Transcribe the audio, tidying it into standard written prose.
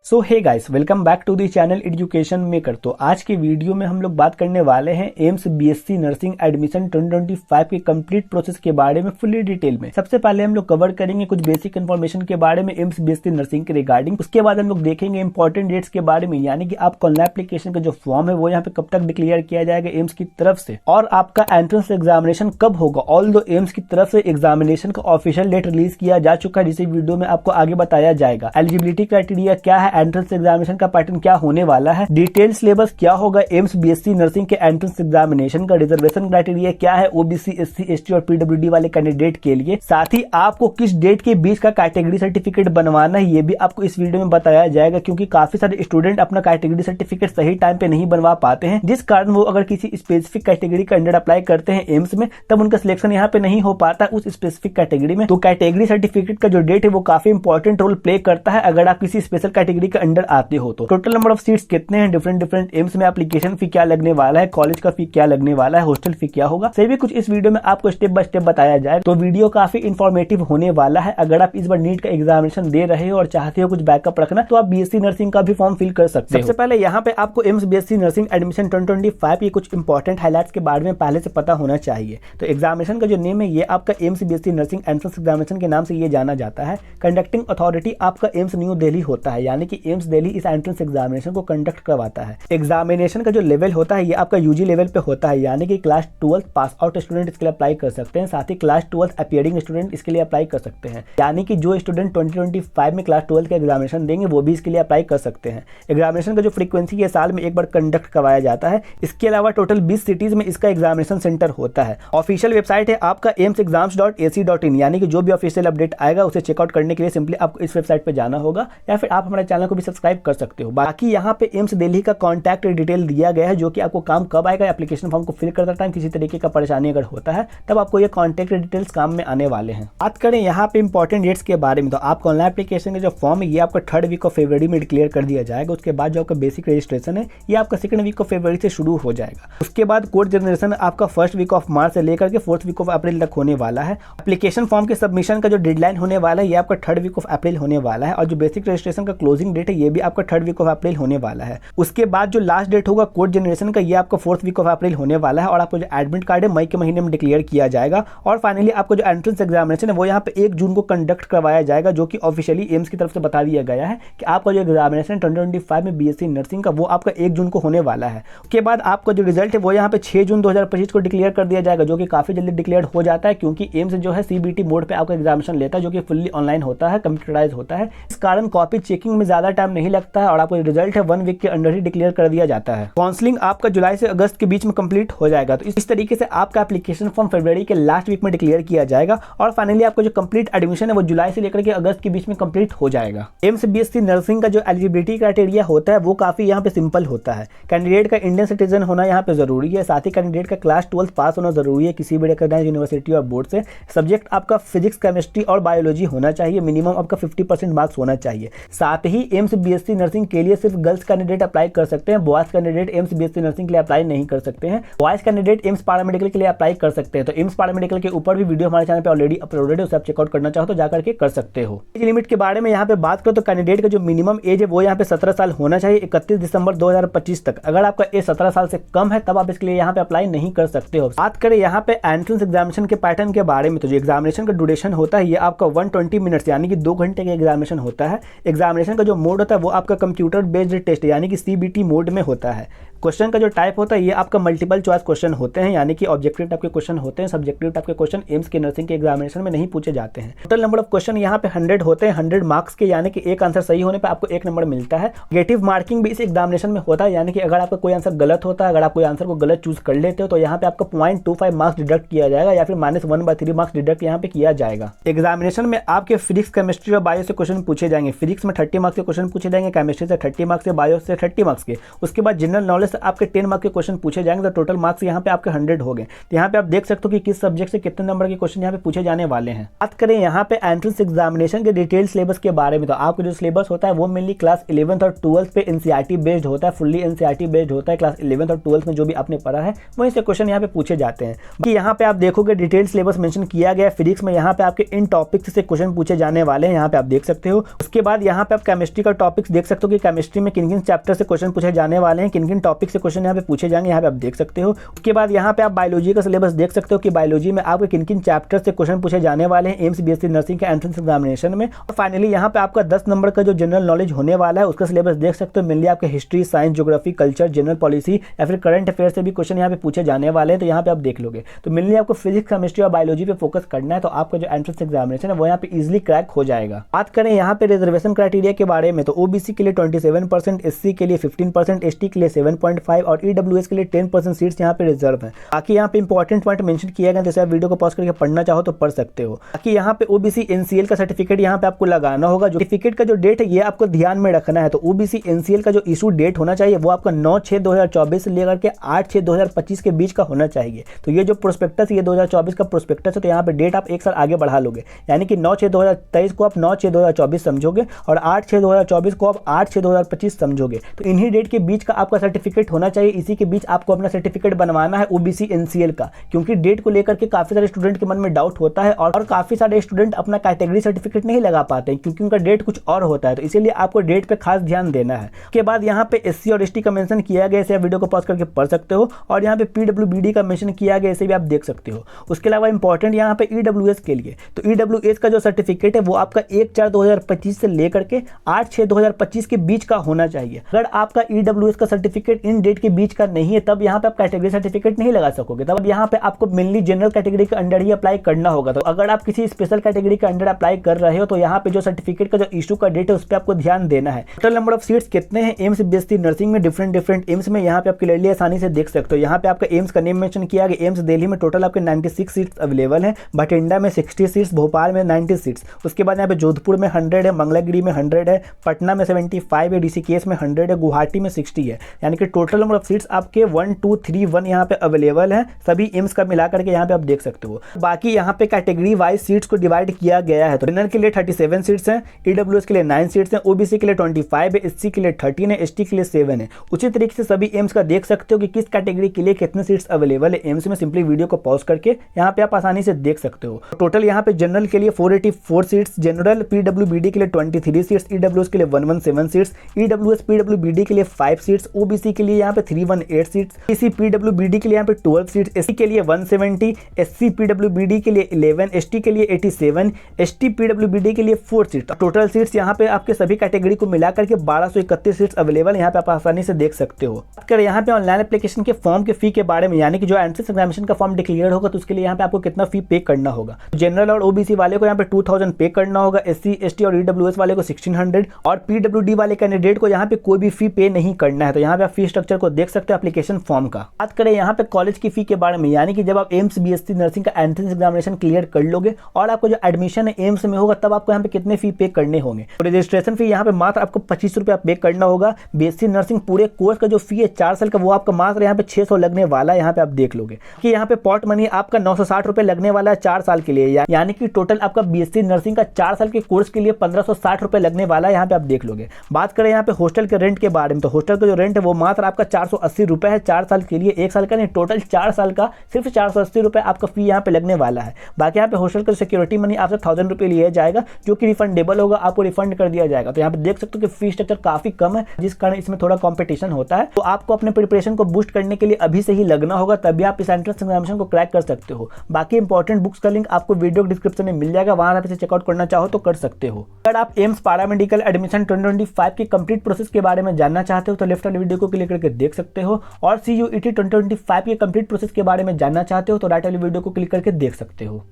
So hey guys, welcome back to the channel education maker. तो आज की video में हम लोग बात करने वाले हैं एम्स बीएससी नर्सिंग एडमिशन 2025 के कंप्लीट प्रोसेस के बारे में फुली डिटेल में। सबसे पहले हम लोग कवर करेंगे कुछ बेसिक इन्फॉर्मेशन के बारे में एम्स बीएससी नर्सिंग के रिगार्डिंग। उसके बाद हम लोग देखेंगे इंपॉर्टेंट डेट्स के बारे में, यानी कि आपका ऑनलाइन एप्लीकेशन का जो फॉर्म है वो यहाँ पे कब तक डिक्लेयर किया जाएगा एम्स की तरफ से, और आपका एंट्रेंस एग्जामिनेशन कब होगा। ऑल्दो एम्स की तरफ से एग्जामिनेशन का ऑफिशियल डेट रिलीज किया जा चुका है, जिसे वीडियो में आपको आगे बताया जाएगा। एलिजिबिलिटी क्राइटेरिया क्या है, एंट्रेंस एग्जामिनेशन का पैटर्न क्या होने वाला है, डिटेल सिलेबस क्या होगा एम्स बीएससी नर्सिंग के एंट्रेंस एग्जामिनेशन का, रिजर्वेशन क्राइटेरिया क्या है ओबीसी एससी एसटी और पीडब्ल्यूडी वाले कैंडिडेट के लिए, साथ ही आपको किस डेट के बीच का कैटेगरी सर्टिफिकेट बनवाना है ये भी आपको इस वीडियो में बताया जाएगा, क्योंकि काफी सारे स्टूडेंट अपना कैटेगरी सर्टिफिकेट सही टाइम पे नहीं बनवा पाते हैं, जिस कारण वो अगर किसी स्पेसिफिक कैटेगरी के अंडर अप्लाई करते हैं एम्स में, तब उनका सिलेक्शन यहाँ पे नहीं हो पाता उस स्पेसिफिक कैटेगरी में। तो कैटेगरी सर्टिफिकेट का जो डेट है वो काफी इंपॉर्टेंट रोल प्ले करता है अगर आप किसी स्पेशल कैटेगरी के अंडर आते हो तो। टोटल नंबर ऑफ सीट्स कितने हैं, डिफरेंट एम्स में एप्लीकेशन फी क्या लगने वाला है, कॉलेज का फी क्या लगने वाला है, हॉस्टल फी क्या होगा, सभी कुछ इस वीडियो में आपको स्टेप बाय स्टेप बताया जाए। तो वीडियो काफी इंफॉर्मेटिव होने वाला है। अगर आप इस बार नीट का एग्जामिनेशन दे रहे हो और चाहते हो कुछ बैकअप रखना, तो आप बीएससी नर्सिंग का भी फॉर्म फिल कर सकते हो। सबसे पहले यहाँ पे आपको एम्स बीएससी नर्सिंग एडमिशन 2025 की कुछ इंपॉर्टेंट हाइलाइट्स के बारे में पहले से पता होना चाहिए। तो एग्जामिनेशन का जो नेम है ये आपका AIIMS BSc nursing entrance examination के नाम से ये जाना जाता है। कंडक्टिंग अथॉरिटी आपका एम्स न्यू दिल्ली होता है, यानी कि एम्स दिल्ली इस एंट्रेंस एग्जामिनेशन को कंडक्ट करवाता है। एग्जामिनेशन का जो लेवल होता है ये आपका यूजी लेवल पे होता है, यानी कि क्लास 12 पास आउट स्टूडेंट इसके लिए अप्लाई कर सकते हैं, साथ ही क्लास 12 अपीयरिंग स्टूडेंट इसके लिए अप्लाई कर सकते हैं, यानी कि जो स्टूडेंट 2025 में क्लास 12 का एग्जामिनेशन देंगे वो भी इसके लिए अप्लाई कर सकते हैं। एग्जामिनेशन का जो फ्रीक्वेंसी है साल में एक बार कंडक्ट करवाया जाता है। इसके अलावा टोटल 20 सिटीज में इसका एग्जामिनेशन सेंटर होता है। ऑफिशियल वेबसाइट है आपका amsexams.ac.in, यानी कि जो भी ऑफिशियल अपडेट आएगा उसे चेकआउट करने के लिए सिंपली आपको इस वेबसाइट पर जाना होगा, या फिर आप हमारे चैनल को भी सब्सक्राइब कर सकते हो। बाकी यहाँ पे एम्स दिल्ली का कॉन्टैक्ट डिटेल दिया गया है, जो कि आपको काम कब आएगा, एप्लीकेशन फॉर्म को फिल करते टाइम किसी तरीके का परेशानी अगर होता है तब आपको ये कॉन्टैक्ट डिटेल्स काम में आने वाले हैं। बात करें यहाँ पे इंपॉर्टेंट डेट्स के बारे में, तो आपका ऑनलाइन एप्लीकेशन का जो फॉर्म है ये आपका 3rd वीक ऑफ फरवरी में डिक्लेयर कर दिया जाएगा। उसके बाद जो आपका बेसिक रजिस्ट्रेशन है ये आपका 2nd वीक ऑफ फरवरी से शुरू हो जाएगा। उसके बाद कोड जनरेशन आपका 1st वीक ऑफ मार्च से लेकर के 4th वीक ऑफ अप्रैल तक होने वाला है। एप्लीकेशन फॉर्म के सबमिशन का जो डेडलाइन होने वाला है ये आपका 3rd वीक ऑफ अप्रैल होने वाला है, और जो बेसिक रजिस्ट्रेशन का क्लोजिंग डेट है ये भी आपका 3rd वीक ऑफ अप्रैल होने वाला है। उसके बाद जो लास्ट डेट होगा कोड जनरेशन का ये आपका 4th वीक ऑफ अप्रैल होने वाला है, और आपको जो एडमिट कार्ड है मई के महीने में डिक्लेयर किया जाएगा। और फाइनली आपको जो एंट्रेंस एग्जामिनेशन है वो यहाँ पे 1 जून को कंडक्ट करवाया जाएगा, जो कि ऑफिशियली एम्स की तरफ से बता दिया गया है कि आपका जो एग्जामिनेशन 2025 में बीएससी नर्सिंग का वो आपका 1 जून को होने वाला है। उसके बाद आपका जो रिजल्ट है वो यहाँ पे 6 जून 2025 को डिक्लेयर कर दिया जाएगा, जो कि काफी जल्दी डिक्लेयर हो जाता है, क्योंकि एम्स जो है सीबीटी मोड पे आपका एग्जामिनेशन लेता है, जो कि फुल्ली ऑनलाइन होता है, कंप्यूटराइज होता है। इस कारण कॉपी चेकिंग में ज्यादा टाइम नहीं लगता है, और आपको रिजल्ट है 1 वीक के अंडर ही डिक्लेयर कर दिया जाता है। काउंसलिंग आपका जुलाई से अगस्त के बीच में कंप्लीट हो जाएगा। तो इस तरीके से आपका एप्लीकेशन फॉर्म फरवरी के लास्ट वीक में डिक्लेयर किया जाएगा, और फाइनली आपका जो कंप्लीट एडमिशन है वो जुलाई से लेकर के अगस्त के बीच में कंप्लीट हो जाएगा। एम्स बीएससी नर्सिंग का जो एलिजिबिलिटी क्राइटेरिया होता है वो काफी यहाँ पे सिंपल होता है। कैंडिडेट का इंडियन सिटीजन होना यहाँ पे जरूरी है, साथ ही कैंडिडेट का क्लास 12 पास होना जरूरी है किसी भी रिकॉग्नाइज्ड यूनिवर्सिटी और बोर्ड से। सब्जेक्ट आपका फिजिक्स, केमिस्ट्री और बायोलॉजी होना चाहिए। मिनिमम आपका 50% मार्क्स होना चाहिए। साथ ही एम्स बीएससी नर्सिंग के लिए सिर्फ गर्ल्स कैंडिडेट अप्लाई कर सकते हैं, boys candidate AIIMS BSc nursing के लिए अप्लाई नहीं कर सकते हैं। बॉयज कैंडिडेट एम्स पैरामेडिकल के लिए अप्लाई कर सकते हैं। तो एम्स पैरामेडिकल के ऊपर भी वीडियो हमारे चैनल पे ऑलरेडी अपलोडेड है, उसे आप चेकआउट करना चाहो तो जाकर के कर सकते हो। एज लिमिट के बारे में यहाँ पे बात करो तो कैंडिडेट का जो मिनिमम एज है वो यहाँ पे 17 साल होना चाहिए 31 दिसंबर 2025 तक। अगर आपका एज 17 साल से कम है तब आप इसके लिए यहाँ पे अप्लाई नहीं कर सकते हो। बात करें यहाँ पे एंट्रेंस एग्जामिनेशन के पैटर्न के बारे में, तो जो एग्जामिनेशन का ड्यूरेशन होता है ये आपका 120 मिनट्स यानी कि 2 घंटे का एग्जामिनेशन होता है। एग्जामिनेशन का जो मोड होता है वो आपका कंप्यूटर बेस्ड टेस्ट यानी कि सीबीटी मोड में होता है। क्वेश्चन का जो टाइप होता है ये आपका मल्टीपल चॉइस क्वेश्चन होते हैं, यानी कि ऑब्जेक्टिव टाइप के क्वेश्चन होते हैं। सब्जेक्टिव टाइप के क्वेश्चन एम्स के नर्सिंग के एग्जामिनेशन में नहीं पूछे जाते हैं। टोटल नंबर ऑफ क्वेश्चन यहाँ पे 100 होते हैं, 100 मार्क्स के, यानी कि एक आंसर सही होने पे आपको 1 नंबर मिलता है। नेगेटिव मार्किंग भी इस एग्जामिनेशन में होता है, यानी कि अगर आपका कोई आंसर गलत होता है, अगर आप कोई आंसर को गलत चूज कर लेते हो तो यहाँ पे आपका 0.25 मार्क्स डिडक्ट किया जाएगा, या फिर -1/3 मार्क्स डिडक्ट यहाँ पे किया जाएगा। एग्जामिनेशन में आपके फिजिक्स, केमिस्ट्री और बायो से क्वेश्चन पूछे जाएंगे। फिजिक्स में 30 मार्क्स के क्वेश्चन पूछे जाएंगे, केमिस्ट्री से 30 मार्क्स के, बायो से 30 मार्क्स के। उसके बाद जनरल नॉलेज से आपके 10 मार्क्स के क्वेश्चन पूछे जाएंगे, तो टोटल मार्क्स यहाँ पे आपके 100 हो गए। तो यहाँ पे आप देख सकते हो कि किस सब्जेक्ट से कितने नंबर के क्वेश्चन यहाँ पे पूछे जाने वाले हैं। बात करें यहाँ पे एंट्रेंस एग्जामिनेशन के डिटेल सिलेबस के बारे में, तो आपका जो सिलेबस होता है वो मेनली क्लास 11th और 12th पे एनसीईआरटी बेस्ड होता है, फुल्ली एनसीईआरटी बेस्ड होता है। क्लास 11th और 12th में जो भी आपने पढ़ा है वहीं से क्वेश्चन यहाँ पे पूछे जाते हैं। कि यहाँ पे आप देखोगे डिटेल सिलेबस मेंशन किया गया है। फिजिक्स में यहाँ पे आपके इन टॉपिक्स से क्वेश्चन पूछे जाने वाले हैं, यहाँ पे आप देख सकते हो। उसके बाद यहाँ पे आप केमिस्ट्री केमिस्ट्री का टॉपिक्स देख सकते हो कि केमिस्ट्री में किन किन चैप्टर से क्वेश्चन पूछे जाने वाले हैं, किन किन टॉपिक से क्वेश्चन यहाँ पे पूछे जाएंगे, यहाँ पे आप देख सकते हो। उसके बाद यहाँ पे आप बायोलॉजी का सिलेबस देख सकते हो कि बायोलॉजी में आपके किन किन चैप्टर से क्वेश्चन पूछे जाने वाले हैं एम्स बीएससी नर्सिंग के एंट्रेंस एग्जामिनेशन में। और फाइनली यहाँ पे आपका 10 नंबर का जो जनरल नॉलेज होने वाला है उसका सिलेबस देख सकते हो। मेनली आपके history, science, geography, culture, general policy या फिर करंट अफेयर से भी क्वेश्चन यहाँ पे पूछे जाने वाले हैं, तो यहाँ पे आप देख लोगे। तो मेनली आपको फिजिक्स, केमिस्ट्री और बायोलॉजी पे फोकस करना है, तो आपका जो एंट्रेंस एग्जामिनेशन है वो यहाँ पे इजीली क्रैक हो जाएगा। बात करें यहाँ पे रिजर्वेशन क्राइटेरिया के बारे में, तो ओबीसी के लिए 27%, एससी के लिए 15%, एसटी के लिए 7.5 और ईडब्ल्यूएस के लिए 10% सीट्स यहाँ पे रिजर्व हैं। बाकी यहाँ पे इंपॉर्टेंट पॉइंट मेंशन किया गया, जैसे आप वीडियो को पॉज करके पढ़ना चाहो तो पढ़ सकते हो। बाकी यहाँ पे ओबीसी एनसीएल का सर्टिफिकेट यहाँ पे आपको लगाना होगा। जो सर्टिफिकेट का जो डेट है ये आपको ध्यान में रखना है। तो ओबीसी एनसीएल का जो इशू डेट होना चाहिए वो आपका 9/6/2024 से लेकर के 8/6/2025 के बीच का होना चाहिए। तो ये जो प्रोस्पेक्टस ये 2024 का प्रोस्पेक्टस है, तो यहाँ पे डेट आप एक साल आगे बढ़ा लोगे, यानी कि 9/6/2023 को आप 9/6/2024 समझोगे और 8/6/2024 को आप 8/6/2025 समझोगे। तो इन्हीं डेट के बीच का आपका सर्टिफिकेट होना चाहिए। इसी के बीच आपको अपना सर्टिफिकेट बनवाना है ओबीसी एनसीएल का, क्योंकि डेट को लेकर के काफी सारे स्टूडेंट के मन में डाउट होता है और काफी सारे स्टूडेंट अपना कैटेगरी सर्टिफिकेट नहीं लगा पाते हैं क्योंकि उनका डेट कुछ और होता है। तो इसीलिए आपको डेट पे खास ध्यान देना है। उसके बाद यहाँ पे एससी और एसटी का मेंशन किया गया, इसे आप वीडियो को पॉज करके पढ़ सकते हो। और यहाँ पे पीडब्ल्यूबीडी का मेंशन किया गया, इसे भी आप देख सकते हो। उसके अलावा इंपॉर्टेंट यहाँ पे ईडब्ल्यूएस के लिए, तो ईडब्ल्यूएस का जो सर्टिफिकेट है वो आपका 1/4/2025 से लेकर के 8/6/2025 के बीच का होना चाहिए। अगर आपका ईडब्ल्यूएस का सर्टिफिकेट इन डेट के बीच का नहीं है तब यहाँ पे आप कैटेगरी सर्टिफिकेट नहीं लगा सकोगे। तब यहाँ पे आपको मेनली जनरल कैटेगरी के अंडर ही अप्लाई करना होगा। तो अगर आप किसी स्पेशल कैटेगरी के अंडर अप्लाई कर रहे हो तो यहाँ पे जो सर्टिफिकेट का जो इशू का डेट है उस पर आपको ध्यान देना है। टोटल नंबर ऑफ सीट्स कितने हैं एम्स बीएससी नर्सिंग में डिफरेंट एम्स में, यहाँ पे आप क्लियरली आसानी से देख सकते हो। यहाँ पे आपका एम्स का नेम मेंशन किया गया। एम्स दिल्ली में टोटल आपके 96 सीट्स अवेलेबल हैं, बठिंडा में 60 सीट्स, भोपाल में 90 सीट्स। उसके बाद यहाँ पे जोधपुर में 100 है, मंगलागिरी में 100 है, पटना में 75 है, ऋषिकेश में 100 है, गुवाहाटी में 60 है। यानी कि टोटल नंबर ऑफ सीट्स आपके 1 2 3 1 यहाँ पे अवेलेबल है, सभी एम्स का मिला करके यहाँ पे आप देख सकते हो। बाकी यहाँ पे कैटेगरी वाइज सीट्स को डिवाइड किया गया है। तो जनरल के लिए 37 सीट्स हैं, ईडब्ल्यूएस के लिए 9 सीट्स हैं, ओबीसी के लिए 25 है, एससी के लिए 13 है, एसटी के लिए 7 है। उसी तरीके से सभी एम्स का देख सकते हो कि किस कैटेगरी के लिए कितने सीट्स अवेलेबल है एम्स में। सिंपली वीडियो को पॉज करके यहाँ पे आप आसानी से देख सकते हो। टोटल यहाँ पे जनरल के लिए 484 सीट्स, जनरल पीडब्ल्यूबीडी के लिए 23 सीट्स, ईडब्ल्यूएस के लिए 117 सीट्स, ईडब्ल्यूएस पीडब्ल्यूबीडी के लिए 5 सीट्स, ओबीसी के लिए यहाँ पे 318 सीट्स, एससी पीडब्ल्यूबीडी के लिए यहाँ पे 12 सीट्स, एससी के लिए 170, एससी पीडब्ल्यूबीडी के लिए 11, एसटी के लिए 87, एसटी पीडब्ल्यूबीडी के लिए 4 सीट्स। टोटल सीट्स यहाँ पे आपके सभी कैटेगरी को मिलाकर के 1231 सीट्स अवेलेबल यहाँ पे आप आसानी से देख सकते हो। बात करें यहाँ पे ऑनलाइन एप्लीकेशन के फॉर्म के फी के बारे में, यानी कि जो एंट्रेंस एग्जामिनेशन का फॉर्म डिक्लेयर होगा तो उसके लिए यहाँ पे आपको कितना फी पे करना होगा। जनरल और ओबीसी वाले को यहाँ पे 2000 पे करना होगा, एससी एसटी और ईडब्ल्यूएस वाले को 1600 और पीडब्ल्यूडी वाले कैंडिडेट को यहाँ पे कोई भी फी पे नहीं करना है। तो यहाँ पे आप फी स्ट्रक्चर को देख सकते हो एप्लीकेशन फॉर्म का। बात करें यहाँ पे कॉलेज की फी के बारे में, यानी कि जब आप एम्स बीएससी नर्सिंग का एंट्रेंस एग्जामिनेशन क्लियर कर लोगे और आपको जो एडमिशन है एम्स में होगा तब आपको यहाँ पे कितने फी पे करने होंगे। तो रजिस्ट्रेशन फी यहाँ पे मात्र आपको 25 रुपया पे करना होगा। बीएससी नर्सिंग पूरे कोर्स का जो फी है 4 साल का वो आपका मात्र यहाँ पे 600 लगने वाला है। यहाँ पे आप देख लोगे कि यहाँ पे पॉट मनी आपका 960 रुपए लगने वाला है 4 साल के लिए, यानी कि टोटल आपका बीएससी नर्सिंग का 4 साल के कोर्स के लिए 1560 रुपए लगने वाला है। यहाँ पे आप देख लोगे। बात करें यहाँ पे हॉस्टल के रेंट के बारे में, तो हॉस्टल का जो रेंट है वो मात्र आपका 480 रुपए है 4 साल के लिए, 1 साल का नहीं, टोटल 4 साल का सिर्फ 480 रुपए आपका फी यहाँ पे लगने वाला है। बाकी यहाँ पे हॉस्टल का सिक्योरिटी मनी आपसे 1000 रुपए लिया जाएगा जो कि रिफंडेबल होगा, आपको रिफंड कर दिया जाएगा। तो यहाँ पे देख सकते हो कि फी स्ट्रक्चर काफी कम है, जिस कारण इसमें थोड़ा कॉम्पिटिशन होता है। तो आपको अपने प्रिपरेशन को बूस्ट करने के लिए अभी से ही लगना होगा, तभी आप इस एंट्रेंस एग्जामिनेशन को क्रैक कर सकते हो। बाकी इंपॉर्टेंट बुक्स का लिंक आपको वीडियो डिस्क्रिप्शन में मिल जाएगा, वहां आप इसे चेकआउट करना चाहो तो कर सकते हो। अगर आप एम्स पैरामेडिकल एडमिशन 2025 की कंप्लीट प्रोसेस के बारे में जानना चाहते हो तो लेफ्ट वाले वीडियो को क्लिक करके देख सकते हो, और CUET 2025 की कंप्लीट प्रोसेस के बारे में जानना चाहते हो तो राइट वाले वीडियो को क्लिक करके देख सकते हो।